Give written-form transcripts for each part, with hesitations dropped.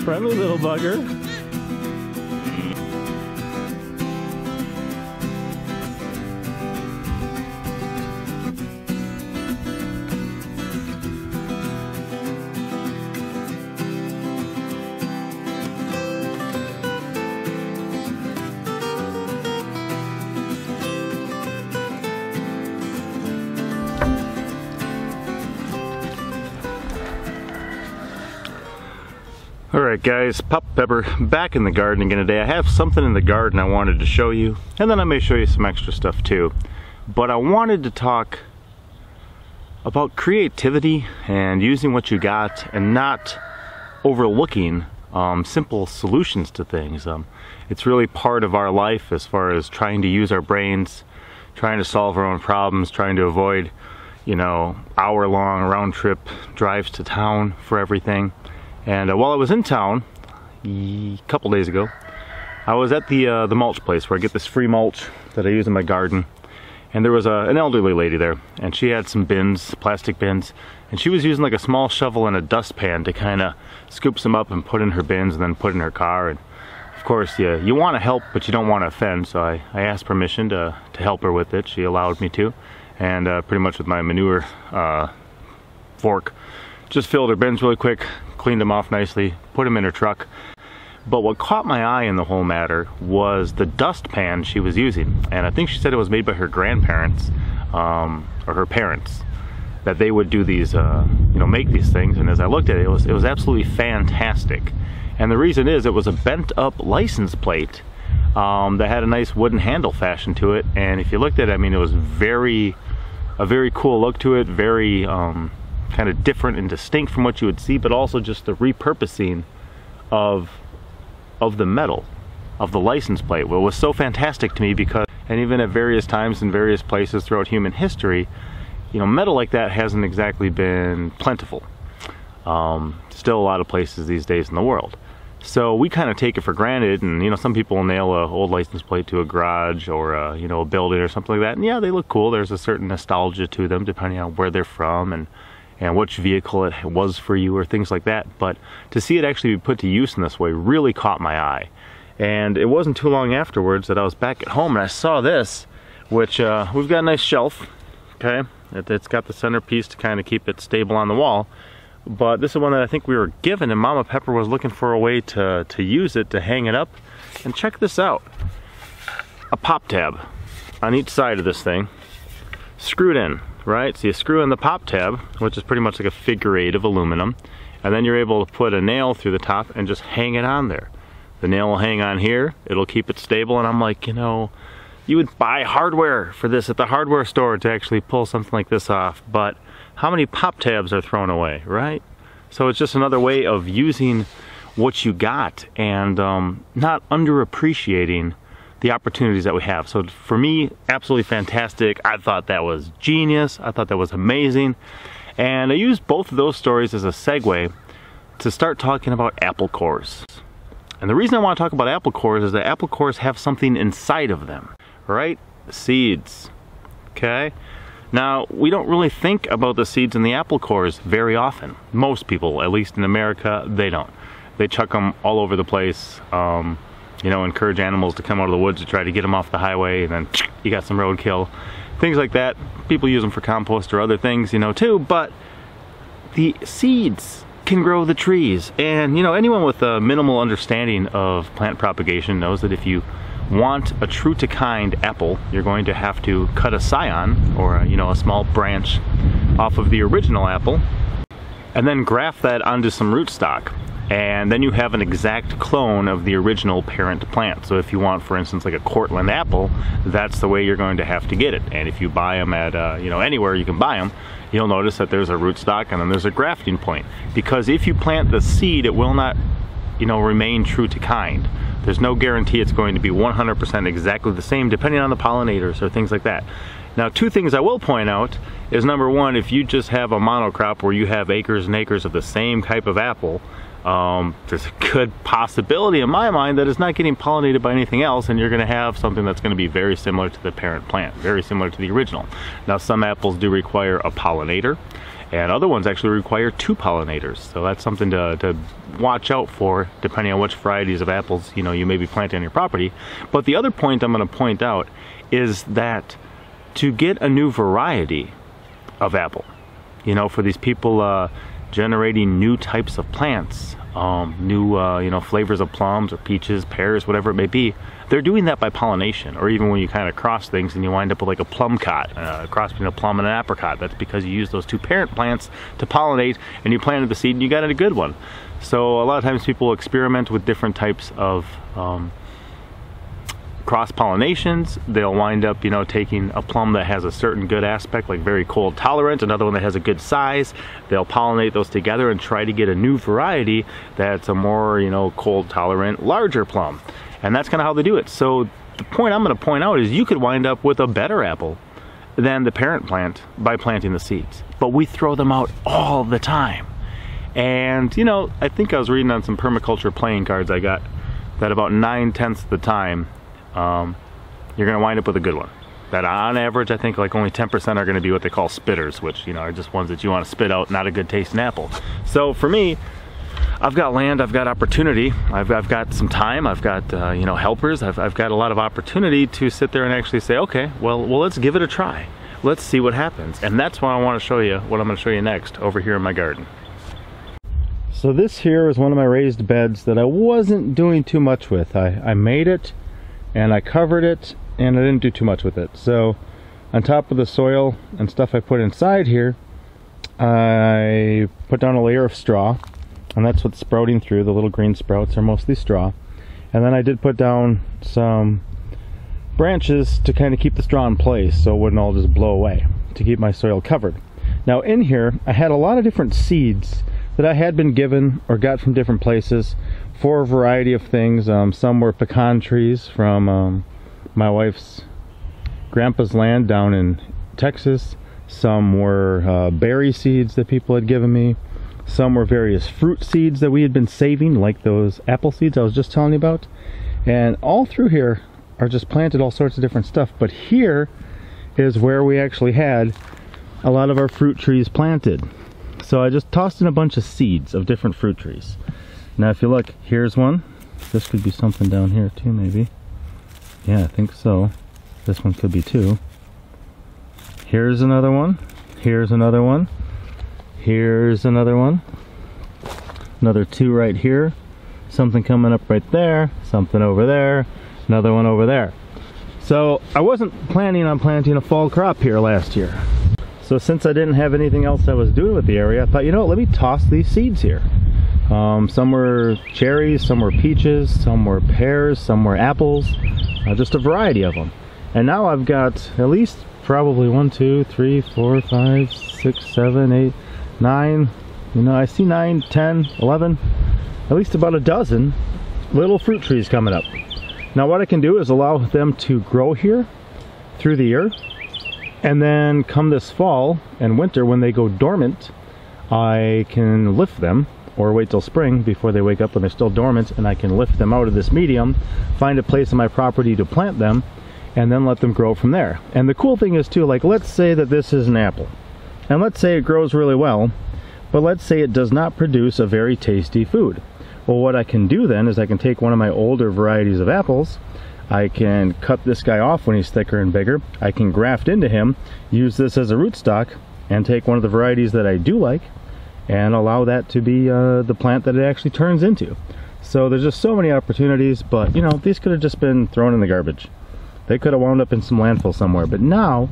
friendly little bugger. Alright guys, Pinkie-Pepper back in the garden again today. I have something in the garden I wanted to show you, and then I may show you some extra stuff too. But I wanted to talk about creativity and using what you got and not overlooking simple solutions to things. It's really part of our life as far as trying to use our brains, trying to solve our own problems, trying to avoid, you know, hour-long round trip drives to town for everything. And while I was in town a couple days ago, I was at the mulch place where I get this free mulch that I use in my garden. And there was an elderly lady there, and she had some bins, plastic bins, and she was using like a small shovel and a dustpan to kind of scoop some up and put in her bins and then put in her car. And of course, you want to help, but you don't want to offend, so I asked permission to help her with it. She allowed me to, and pretty much with my manure fork, just filled her bins really quick, cleaned them off nicely, put them in her truck. But what caught my eye in the whole matter was the dustpan she was using. And I think she said it was made by her grandparents, or her parents, that they would do these, you know, make these things. And as I looked at it, it was absolutely fantastic. And the reason is it was a bent up license plate that had a nice wooden handle fashioned to it. And if you looked at it, I mean, it was a very cool look to it, very kind of different and distinct from what you would see, but also just the repurposing of the metal, of the license plate. Well, it was so fantastic to me because, and even at various times in various places throughout human history, you know, metal like that hasn't exactly been plentiful. Still a lot of places these days in the world. So we kind of take it for granted, and you know, some people will nail an old license plate to a garage or you know, a building or something like that, and yeah, they look cool. There's a certain nostalgia to them depending on where they're from and which vehicle it was for you or things like that. But to see it actually be put to use in this way really caught my eye. And it wasn't too long afterwards that I was back at home and I saw this, which we've got a nice shelf, okay? It's got the centerpiece to kind of keep it stable on the wall. But this is one that I think we were given, and Mama Pepper was looking for a way to use it, to hang it up. And check this out. A pop tab on each side of this thing, screwed in. Right, so you screw in the pop tab, which is pretty much like a figure 8 of aluminum, and then you're able to put a nail through the top and just hang it on there. The nail will hang on here, it'll keep it stable, and I'm like, you know, you would buy hardware for this at the hardware store to actually pull something like this off, but how many pop tabs are thrown away, right? So it's just another way of using what you got and not underappreciating the opportunities that we have. So for me, absolutely fantastic. I thought that was genius. I thought that was amazing. And I used both of those stories as a segue to start talking about apple cores. And the reason I want to talk about apple cores is that apple cores have something inside of them, right? Seeds, okay? Now, we don't really think about the seeds in the apple cores very often. Most people, at least in America, they don't. They chuck them all over the place. You know, encourage animals to come out of the woods to try to get them off the highway, and then you got some roadkill, things like that. People use them for compost or other things, you know, too, but the seeds can grow the trees. And, you know, anyone with a minimal understanding of plant propagation knows that if you want a true to kind apple, you're going to have to cut a scion, or, you know, a small branch off of the original apple, and then graft that onto some rootstock. And then you have an exact clone of the original parent plant. So if you want, for instance, like a Cortland apple, that's the way you're going to have to get it. And if you buy them at, you know, anywhere you can buy them, you'll notice that there's a rootstock and then there's a grafting point. Because if you plant the seed, it will not, you know, remain true to kind. There's no guarantee it's going to be 100% exactly the same, depending on the pollinators or things like that. Now, two things I will point out is, number one, if you just have a monocrop where you have acres and acres of the same type of apple, there's a good possibility in my mind that it's not getting pollinated by anything else, and you're going to have something that's going to be very similar to the parent plant, very similar to the original. Now, some apples do require a pollinator, and other ones actually require 2 pollinators. So that's something to watch out for, depending on which varieties of apples you may be planting on your property. But the other point I'm going to point out is that to get a new variety of apple, for these people generating new types of plants, new flavors of plums or peaches, pears, whatever it may be, they're doing that by pollination. Or even when you kind of cross things and you wind up with like a plum cot, a cross between a plum and an apricot, that's because you use those 2 parent plants to pollinate, and you planted the seed and you got a good one. So a lot of times people experiment with different types of cross pollinations. They'll wind up taking a plum that has a certain good aspect, like very cold tolerant, another one that has a good size. They'll pollinate those together and try to get a new variety that's a more cold tolerant, larger plum. And that's kind of how they do it. So the point I'm going to point out is you could wind up with a better apple than the parent plant by planting the seeds, but we throw them out all the time. And I think I was reading on some permaculture playing cards I got that about 9/10 of the time you're going to wind up with a good one. That on average, I think like only 10% are going to be what they call spitters, which are just ones that you want to spit out, not a good tasting apple. So for me, I've got land, I've got opportunity, I've got some time, I've got helpers, I've got a lot of opportunity to sit there and actually say, okay, well let's give it a try. Let's see what happens. And that's what I want to show you, what I'm going to show you next over here in my garden. So this here is one of my raised beds that I wasn't doing too much with. I made it and I covered it and I didn't do too much with it. So on top of the soil and stuff I put inside here, I put down a layer of straw, and that's what's sprouting through. The little green sprouts are mostly straw. And then I did put down some branches to kind of keep the straw in place so it wouldn't all just blow away, to keep my soil covered. Now in here I had a lot of different seeds that I had been given or got from different places for a variety of things. Some were pecan trees from my wife's grandpa's land down in Texas. Some were berry seeds that people had given me. Some were various fruit seeds that we had been saving, like those apple seeds I was just telling you about. And all through here are just planted all sorts of different stuff. But here is where we actually had a lot of our fruit trees planted. So I just tossed in a bunch of seeds of different fruit trees. Now if you look, here's one. This could be something down here too, maybe. Yeah, I think so. This one could be too. Here's another one. Here's another one. Here's another one. Another 2 right here. Something coming up right there. Something over there. Another one over there. So I wasn't planning on planting a fall crop here last year. So since I didn't have anything else I was doing with the area, I thought, let me toss these seeds here. Some were cherries, some were peaches, some were pears, some were apples, just a variety of them. And now I've got at least probably 1, 2, 3, 4, 5, 6, 7, 8, 9, I see 9, 10, 11, at least about a dozen little fruit trees coming up. Now what I can do is allow them to grow here through the year, and then come this fall and winter when they go dormant, I can lift them, or wait till spring before they wake up when they're still dormant, and I can lift them out of this medium, find a place on my property to plant them, and then let them grow from there. And the cool thing is too, like let's say that this is an apple, and let's say it grows really well, but let's say it does not produce a very tasty food. Well, what I can do then is I can take one of my older varieties of apples, I can cut this guy off when he's thicker and bigger, I can graft into him, use this as a rootstock, and take one of the varieties that I do like, and allow that to be the plant that it actually turns into. So there's just so many opportunities, but these could have just been thrown in the garbage. They could have wound up in some landfill somewhere, but now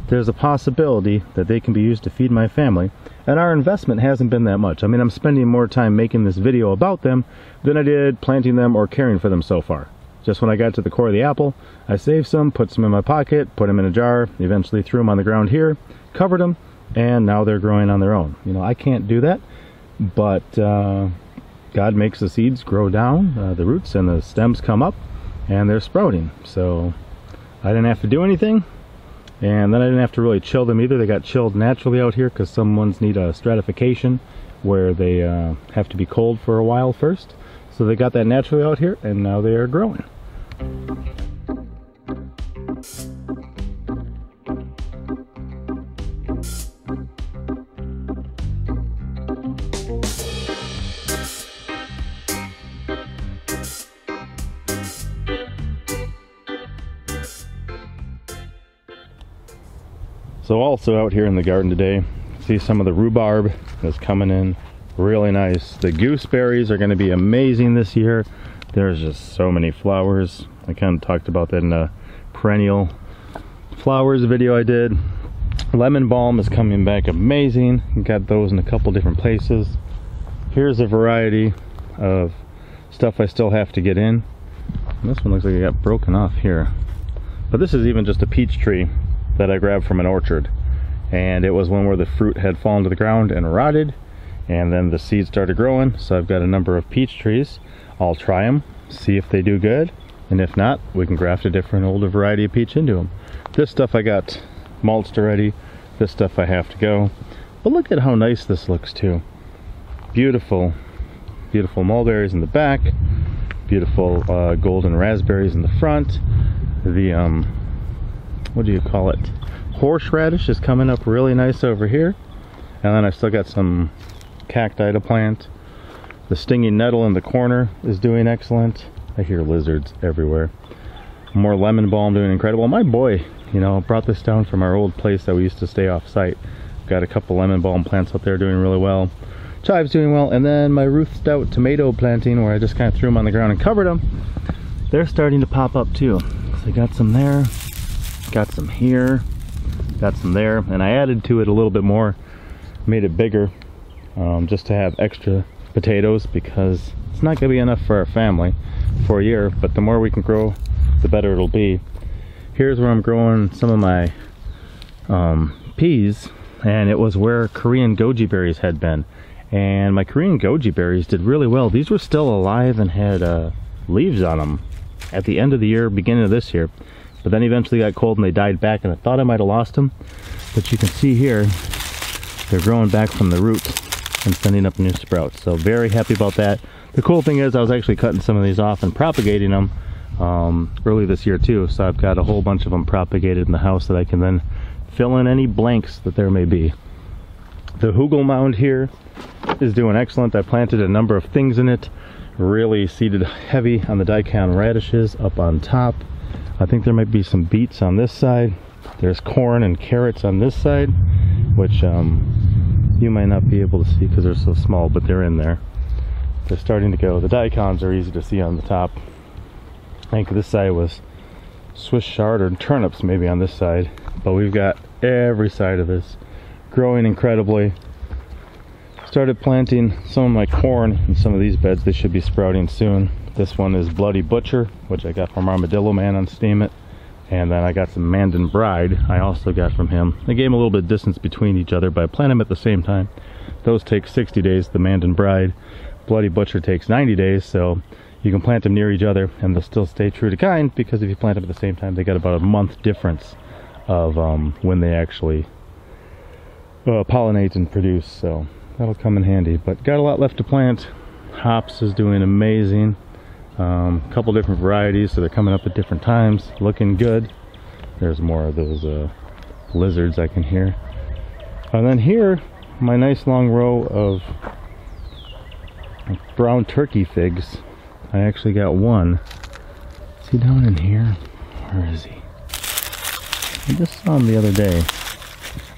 there's a possibility that they can be used to feed my family, and our investment hasn't been that much. I mean, I'm spending more time making this video about them than I did planting them or caring for them so far. Just when I got to the core of the apple, I saved some, put some in my pocket, put them in a jar, eventually threw them on the ground here, covered them, and now they're growing on their own. I can't do that, but God makes the seeds grow down, the roots and the stems come up, and they're sprouting. So I didn't have to do anything, and then I didn't have to really chill them either. They got chilled naturally out here because some ones need a stratification where they have to be cold for a while first. So they got that naturally out here, and now they are growing. So also out here in the garden today, see some of the rhubarb that's coming in really nice. The gooseberries are going to be amazing this year. There's just so many flowers. I kind of talked about that in a perennial flowers video I did. Lemon balm is coming back amazing. Got those in a couple different places. Here's a variety of stuff I still have to get in. And this one looks like it got broken off here. But this is even just a peach tree that I grabbed from an orchard. And it was one where the fruit had fallen to the ground and rotted. And then the seeds started growing. So I've got a number of peach trees. I'll try them, see if they do good. And if not, we can graft a different older variety of peach into them. This stuff I got mulched already. This stuff I have to go. But look at how nice this looks too. Beautiful, beautiful mulberries in the back. Beautiful golden raspberries in the front. The, what do you call it? Horseradish is coming up really nice over here. And then I still got some cacti to plant. The stinging nettle in the corner is doing excellent. I hear lizards everywhere. More lemon balm doing incredible. My boy, you know, brought this down from our old place that we used to stay off site. Got a couple lemon balm plants out there doing really well. Chive's doing well. And then my Ruth Stout tomato planting, where I just kind of threw them on the ground and covered them, they're starting to pop up too. So I got some there, got some here, got some there, and I added to it a little bit more, made it bigger, just to have extra potatoes, because it's not going to be enough for our family for a year, but the more we can grow, the better it'll be. Here's where I'm growing some of my peas, and it was where Korean goji berries had been. And my Korean goji berries did really well. These were still alive and had leaves on them at the end of the year, beginning of this year. But then eventually got cold and they died back, and I thought I might have lost them. But you can see here, they're growing back from the roots and sending up new sprouts. So very happy about that. The cool thing is I was actually cutting some of these off and propagating them early this year too. So I've got a whole bunch of them propagated in the house that I can then fill in any blanks that there may be. The hugel mound here is doing excellent. I planted a number of things in it. Really seeded heavy on the daikon radishes up on top. I think there might be some beets on this side. There's corn and carrots on this side, which you might not be able to see because they're so small, but they're in there. They're starting to go. The daikons are easy to see on the top. I think this side was Swiss chard or turnips maybe on this side, but we've got every side of this growing incredibly. Started planting some of my corn in some of these beds. They should be sprouting soon. This one is Bloody Butcher, which I got from Armadillo Man on Steam It. And then I got some Mandan Bride I also got from him. I gave him a little bit of distance between each other, but I plant them at the same time. Those take 60 days, the Mandan Bride. Bloody Butcher takes 90 days, so you can plant them near each other and they'll still stay true to kind, because if you plant them at the same time, they got about a month difference of when they actually pollinate and produce, so that'll come in handy. But got a lot left to plant. Hops is doing amazing. Couple different varieties, so they're coming up at different times, looking good. There's more of those lizards I can hear. And then here, my nice long row of brown turkey figs. I actually got one. Is he down in here? Where is he? I just saw him the other day.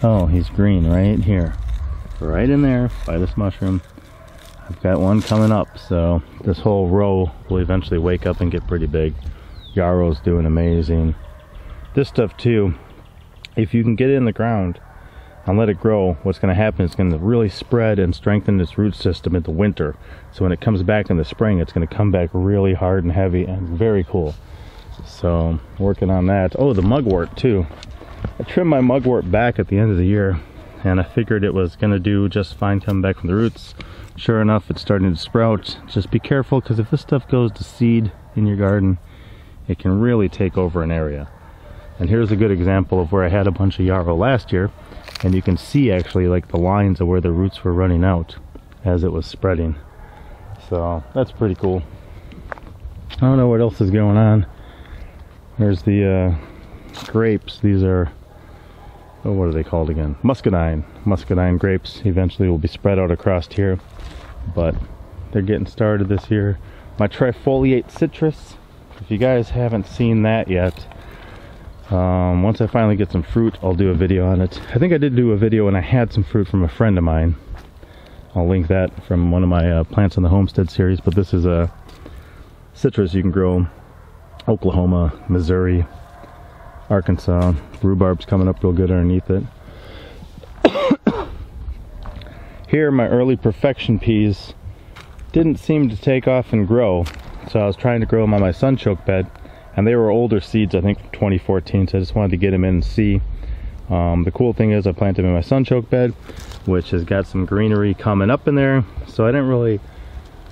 Oh, he's green right here. Right in there by this mushroom. I've got one coming up, so this whole row will eventually wake up and get pretty big. Yarrow's doing amazing. This stuff too, if you can get it in the ground and let it grow, what's going to happen is it's going to really spread and strengthen its root system in the winter. So when it comes back in the spring, it's going to come back really hard and heavy and very cool. So working on that. Oh, the mugwort too. I trimmed my mugwort back at the end of the year, and I figured it was going to do just fine coming back from the roots. Sure enough, it's starting to sprout. Just be careful, because if this stuff goes to seed in your garden, it can really take over an area. And here's a good example of where I had a bunch of yarrow last year, and you can see actually like the lines of where the roots were running out as it was spreading. So that's pretty cool. I don't know what else is going on. There's the grapes. These are, oh, what are they called again? Muscadine. Muscadine grapes eventually will be spread out across here, but they're getting started this year. My trifoliate citrus, if you guys haven't seen that yet, Once I finally get some fruit, I'll do a video on it. I think I did do a video when I had some fruit from a friend of mine. I'll link that from one of my Plants on the Homestead series, but this is a citrus you can grow Oklahoma, Missouri, Arkansas. Rhubarb's coming up real good underneath it. Here, my early perfection peas didn't seem to take off and grow, so I was trying to grow them on my sunchoke bed, and they were older seeds, I think from 2014, so I just wanted to get them in and see. The cool thing is I planted them in my sunchoke bed, which has got some greenery coming up in there, so I didn't really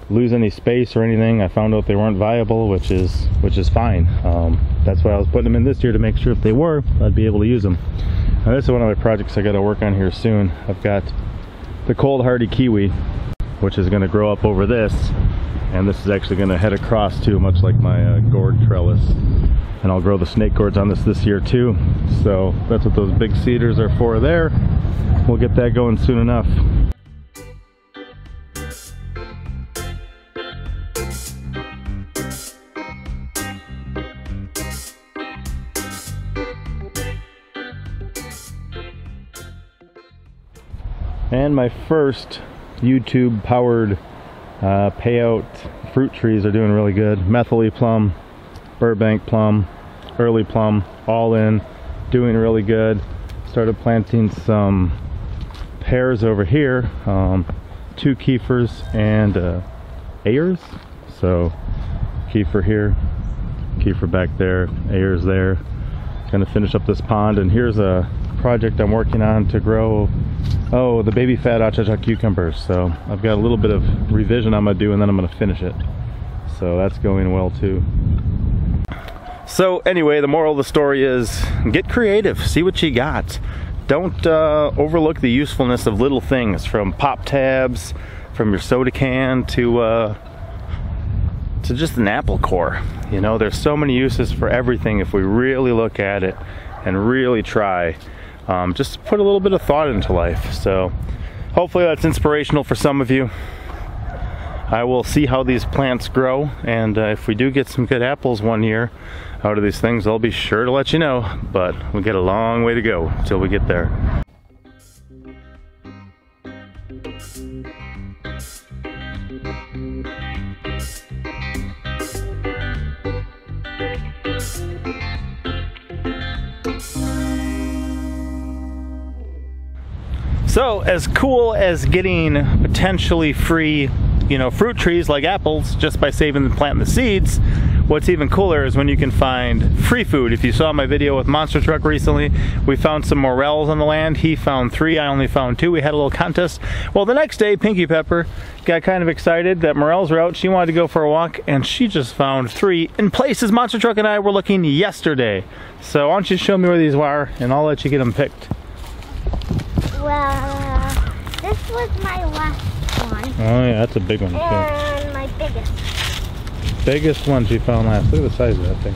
lose any space or anything. I found out they weren't viable, which is fine. That's why I was putting them in this year, to make sure if they were, I'd be able to use them. Now, this is one of my projects I got to work on here soon. I've got the cold hardy kiwi, which is going to grow up over this, and this is actually going to head across too, much like my gourd trellis. And I'll grow the snake gourds on this year too. So that's what those big cedars are for there. We'll get that going soon enough. And my first YouTube powered payout fruit trees are doing really good. Methylee plum, Burbank plum, early plum, all in, doing really good. Started planting some pears over here, 2 Kiefers and Ayers. So Kiefer here, Kiefer back there, Ayers there. Gonna finish up this pond, and here's a project I'm working on to grow the baby fat achacha cucumbers. So I've got a little bit of revision I'm gonna do, and then I'm gonna finish it. So that's going well too. So anyway, the moral of the story is get creative, see what you got. Don't overlook the usefulness of little things, from pop tabs, from your soda can to just an apple core. You know, there's so many uses for everything if we really look at it and really try. Just put a little bit of thought into life. So hopefully that's inspirational for some of you. I will see how these plants grow, and if we do get some good apples one year out of these things, I'll be sure to let you know. But we got a long way to go till we get there. So as cool as getting potentially free, you know, fruit trees like apples just by saving and planting the seeds, what's even cooler is when you can find free food. If you saw my video with Monster Truck recently, we found some morels on the land. He found 3, I only found 2. We had a little contest. Well, the next day, Pinkie-Pepper got kind of excited that morels were out. She wanted to go for a walk, and she just found 3 in places Monster Truck and I were looking yesterday. So why don't you show me where these are, and I'll let you get them picked. Well, this was my last one. Oh yeah, that's a big one too. And my biggest. Biggest one she found last. Look at the size of that thing.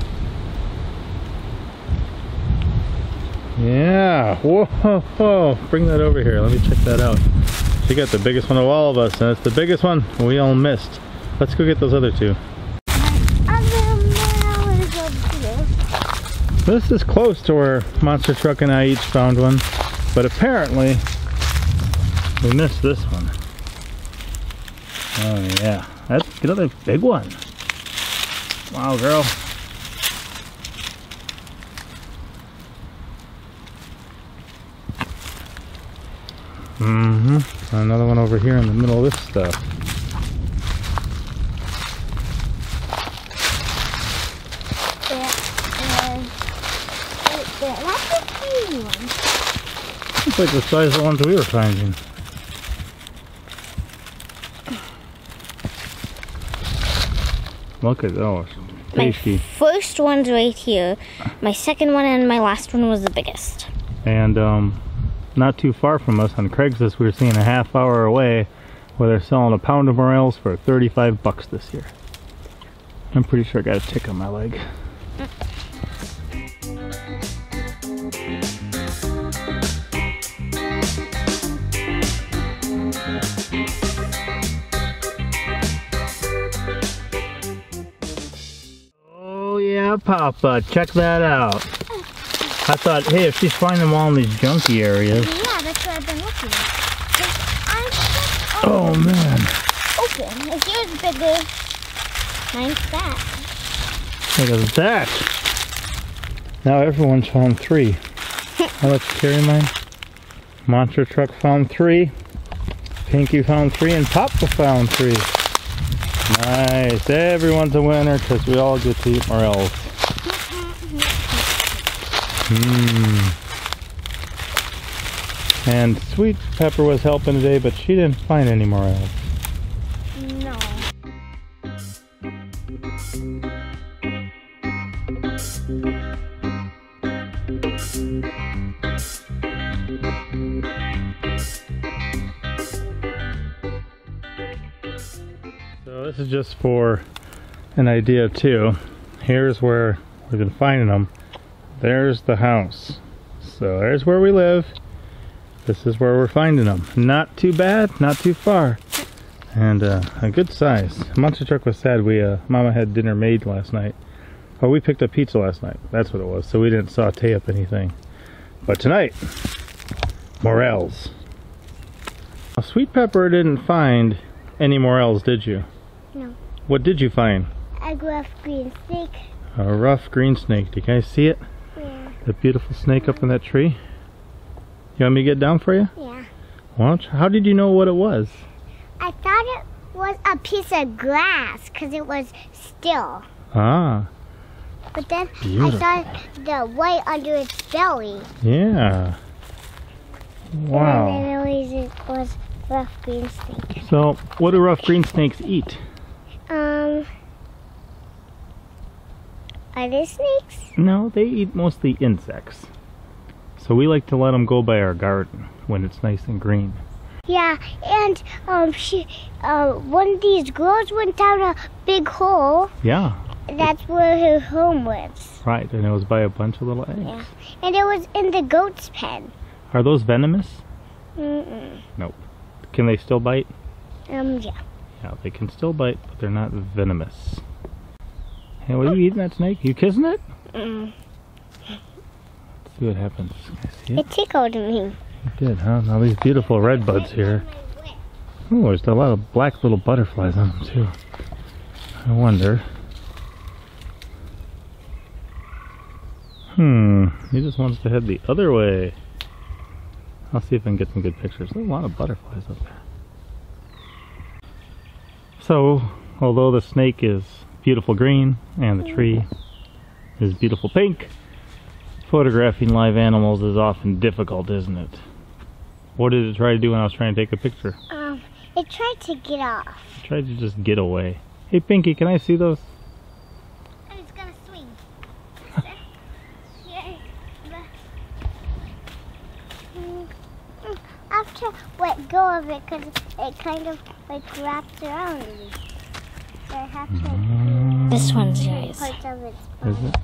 Yeah. Whoa. Bring that over here. Let me check that out. She got the biggest one of all of us, and it's the biggest one we all missed. Let's go get those other 2. This is close to where Monster Truck and I each found one. But apparently, we missed this one. Oh yeah, that's another big one. Wow, girl. Another one over here in the middle of this stuff. That's a teeny one. It's like the size of the ones we were finding. Look at those. Tasty. My first one's right here. My second one and my last one was the biggest. And not too far from us on Craigslist, we were seeing a half hour away where they're selling a pound of morels for 35 bucks this year. I'm pretty sure I got a tick on my leg. Oh yeah, Papa, check that out. I thought, hey, if she's finding them all in these junky areas. Yeah, that's what I've been looking at. Oh man. Open. If yours is bigger, mine's fat. Look at that. Now everyone's found 3. Now let's carry mine. Monster Truck found 3. Pinkie found 3, and Papa found 3. Nice. Everyone's a winner because we all get to eat morels. And Sweet Pepper was helping today, but she didn't find any morels. No. So this is just for an idea too. Here's where we've been finding them. There's the house. So there's where we live. This is where we're finding them. Not too bad, not too far. And a good size. Monster Truck was sad. Mama had dinner made last night. Oh, we picked up pizza last night. That's what it was. So we didn't saute up anything. But tonight, morels. Now, Sweet Pepper didn't find any morels, did you? No. What did you find? A rough green snake. A rough green snake. Do you guys see it? Yeah. The beautiful snake up in that tree? You want me to get down for you? Yeah. How did you know what it was? I thought it was a piece of glass because it was still. Ah. But then Beautiful. I saw the white under its belly. Yeah. Wow. And then I realized it was rough green snake. So, what do rough green snakes eat? Are they snakes? No, they eat mostly insects. So we like to let them go by our garden when it's nice and green. Yeah, and one of these girls went down a big hole. Yeah. That's where her home was. Right, and it was by a bunch of little eggs. Yeah, and it was in the goat's pen. Are those venomous? Mm-mm. Nope. Can they still bite? Yeah. Yeah, they can still bite, but they're not venomous. Hey, what are you eating that snake? You kissing it? Mm. Let's see what happens. Can I see it? It tickled me. It did, huh? Now these beautiful red buds here. Oh, there's a lot of black little butterflies on them too. I wonder. He just wants to head the other way. I'll see if I can get some good pictures. There's a lot of butterflies up there. So, although the snake is beautiful green and the tree is beautiful pink, photographing live animals is often difficult, isn't it? What did it try to do when I was trying to take a picture? It tried to get off. It tried to just get away. Hey Pinkie, can I see those? And it's gonna swing. I have to let go of it because it kind of like wraps around me. So I have to. This one's yours. Parts of its Is it?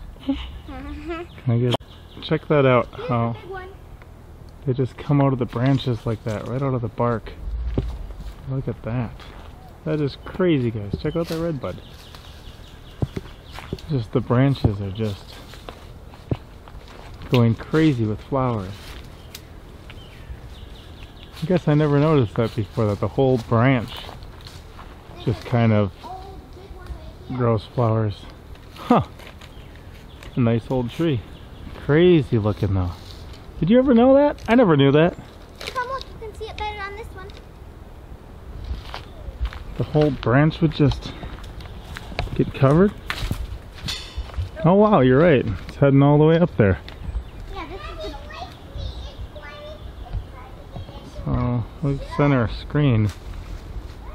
Can I get? Check that out. How they just come out of the branches like that, right out of the bark. Look at that. That is crazy, guys. Check out that red bud. Just the branches are just going crazy with flowers. I guess I never noticed that before, that the whole branch just kind of grows flowers. Huh. A nice old tree. Crazy looking though. Did you ever know that? I never knew that. Come look, you can see it better on this one. The whole branch would just get covered. Oh wow, you're right. It's heading all the way up there. Yeah, this is the So, look at the center screen.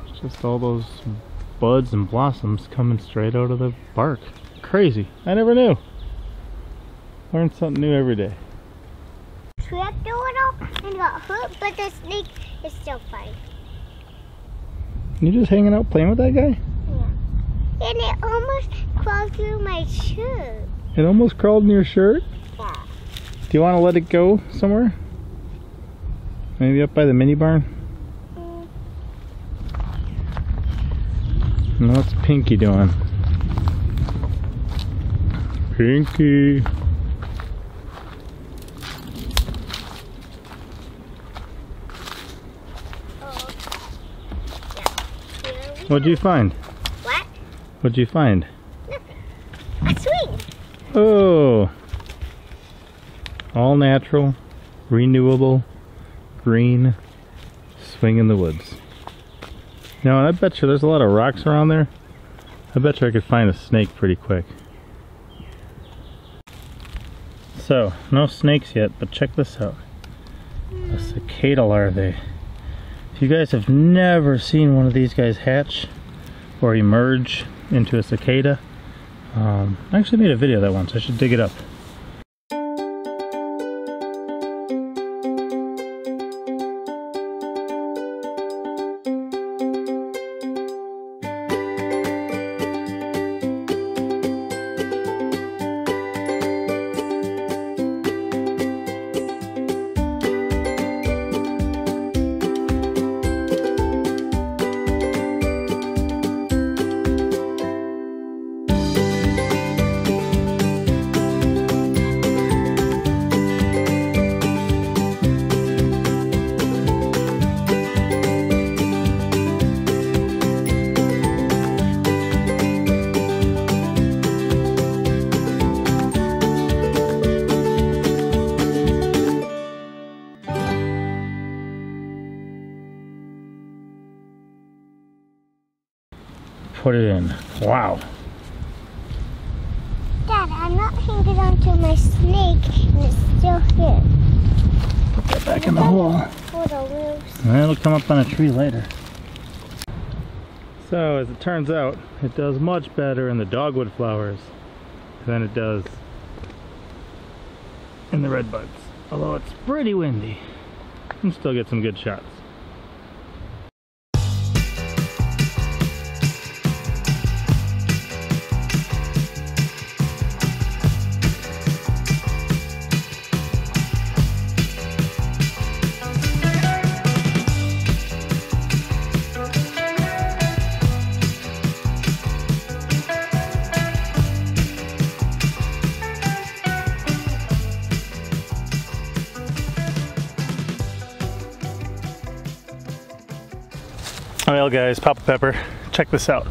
It's just all those buds and blossoms coming straight out of the bark. Crazy. I never knew. Learn something new every day. tripped a little and got hurt, but the snake is still fine. You just hanging out playing with that guy? Yeah. And it almost crawled through my shirt. It almost crawled in your shirt? Yeah. Do you want to let it go somewhere? Maybe up by the mini barn? And what's Pinkie doing? Pinkie. What'd you find? What? What'd you find? Nothing. A swing. Oh! All natural, renewable, green swing in the woods. Now, I bet you there's a lot of rocks around there. I bet you I could find a snake pretty quick. So, no snakes yet, but check this out. A cicada larvae. If you guys have never seen one of these guys hatch or emerge into a cicada, I actually made a video of that once. I should dig it up. Put it in. Wow. Dad, I'm not hanging onto my snake and it's still here. Put that back in the hole. Hold on, loose. And it'll come up on a tree later. So, as it turns out, it does much better in the dogwood flowers than it does in the redbuds. Although it's pretty windy. You can still get some good shots. Well guys, Pinkie-Pepper, check this out.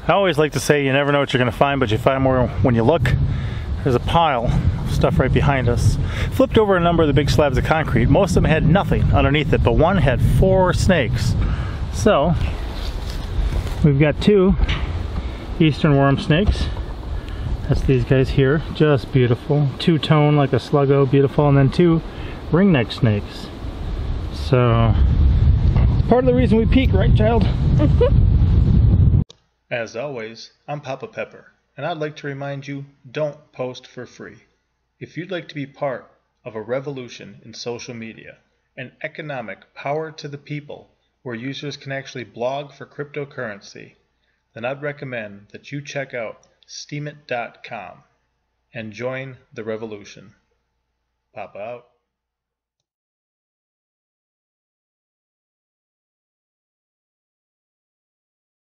I always like to say you never know what you're going to find, but you find more when you look. There's a pile of stuff right behind us. Flipped over a number of the big slabs of concrete. Most of them had nothing underneath it, but one had 4 snakes. So, we've got 2 eastern worm snakes. That's these guys here, just beautiful. 2-tone like a sluggo, beautiful, and then 2 ringneck snakes. So, part of the reason we peak, right, child? As always, I'm Pinkie-Pepper, and I'd like to remind you, don't post for free. If you'd like to be part of a revolution in social media, an economic power to the people where users can actually blog for cryptocurrency, then I'd recommend that you check out steemit.com and join the revolution. Papa out.